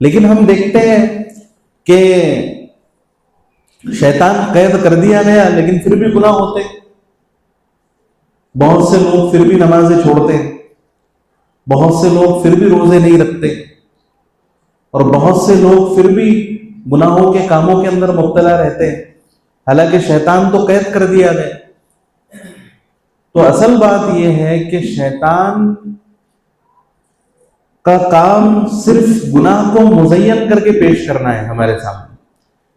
لیکن ہم دیکھتے ہیں کہ شیطان قید کر دیا گیا لیکن پھر بھی گناہ ہوتے ہیں. بہت سے لوگ پھر بھی نمازیں چھوڑتے ہیں، بہت سے لوگ پھر بھی روزے نہیں رکھتے، اور بہت سے لوگ پھر بھی گناہوں کے کاموں کے اندر مبتلا رہتے ہیں، حالانکہ شیطان تو قید کر دیا گیا. تو اصل بات یہ ہے کہ شیطان کا کام صرف گناہ کو مزین کر کے پیش کرنا ہے ہمارے سامنے.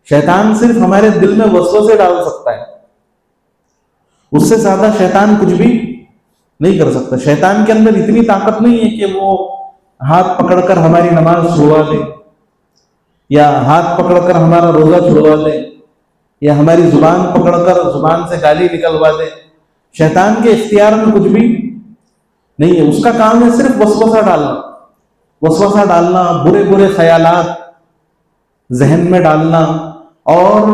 شیطان صرف ہمارے دل میں وسوسے ڈال سکتا ہے، اس سے زیادہ شیطان کچھ بھی نہیں کر سکتا. شیطان کے اندر اتنی طاقت نہیں ہے کہ وہ ہاتھ پکڑ کر ہماری نماز چھڑوا دے، یا ہاتھ پکڑ کر ہمارا روزہ چھڑوا دے، یا ہماری زبان پکڑ کر زبان سے گالی نکلوا دے. شیطان کے اختیار میں کچھ بھی نہیں ہے. اس کا کام ہے صرف وسوسہ ڈالنا، وسوسہ ڈالنا، برے برے خیالات ذہن میں ڈالنا، اور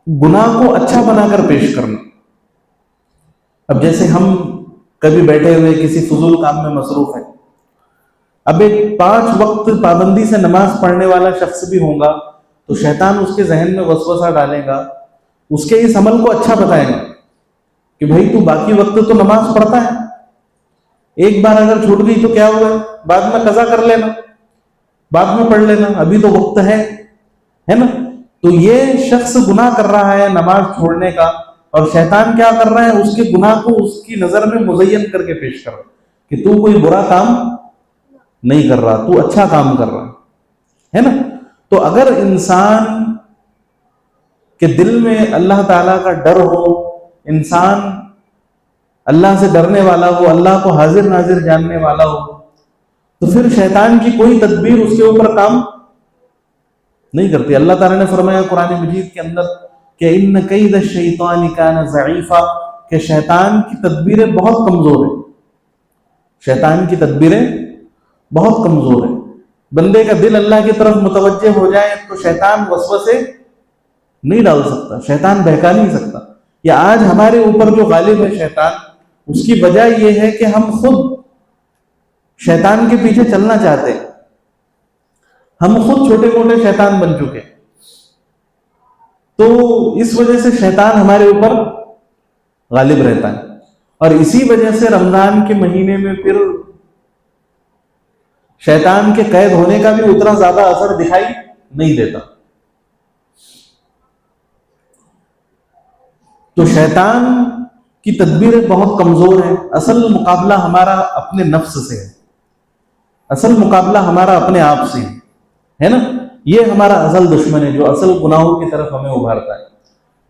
گناہ کو اچھا بنا کر پیش کرنا. اب جیسے ہم کبھی بیٹھے ہوئے کسی فضول کام میں مصروف ہیں، اب ایک 5 وقت پابندی سے نماز پڑھنے والا شخص بھی ہوگا تو شیطان اس کے ذہن میں وسوسہ ڈالے گا، اس کے اس عمل کو اچھا بتائے گا کہ بھائی تو باقی وقت تو نماز پڑھتا ہے، ایک بار اگر چھوٹ گئی تو کیا ہوا ہے، بعد میں قضا کر لینا، بعد میں پڑھ لینا، ابھی تو وقت ہے نا. تو یہ شخص گناہ کر رہا ہے نماز چھوڑنے کا، اور شیطان کیا کر رہا ہے، اس کے گناہ کو اس کی نظر میں مزین کر کے پیش کر رہا ہے کہ تو کوئی برا کام نہیں کر رہا، تو اچھا کام کر رہا ہے نا. تو اگر انسان کے دل میں اللہ تعالیٰ کا ڈر ہو، انسان اللہ سے ڈرنے والا ہو، اللہ کو حاضر ناظر جاننے والا ہو، تو پھر شیطان کی کوئی تدبیر اس کے اوپر کام نہیں کرتی. اللہ تعالیٰ نے فرمایا قرآن مجید کے اندر کہ ان کید الشیطان کان ضعیفا، کہ شیطان کی تدبیریں بہت کمزور ہیں. شیطان کی تدبیریں بہت کمزور ہیں. بندے کا دل اللہ کی طرف متوجہ ہو جائے تو شیطان وسوسے نہیں ڈال سکتا، شیطان بہکا نہیں سکتا. یا آج ہمارے اوپر جو غالب ہے شیطان، اس کی وجہ یہ ہے کہ ہم خود شیطان کے پیچھے چلنا چاہتے ہیں. ہم خود چھوٹے موٹے شیطان بن چکے، تو اس وجہ سے شیطان ہمارے اوپر غالب رہتا ہے. اور اسی وجہ سے رمضان کے مہینے میں پھر شیطان کے قید ہونے کا بھی اتنا زیادہ اثر دکھائی نہیں دیتا. تو شیطان کی تدبیریں بہت کمزور ہیں. اصل مقابلہ ہمارا اپنے نفس سے ہے، اصل مقابلہ ہمارا اپنے آپ سے ہے نا. یہ ہمارا اصل دشمن ہے جو اصل گناہوں کی طرف ہمیں ابھارتا ہے،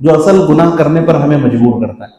جو اصل گناہ کرنے پر ہمیں مجبور کرتا ہے.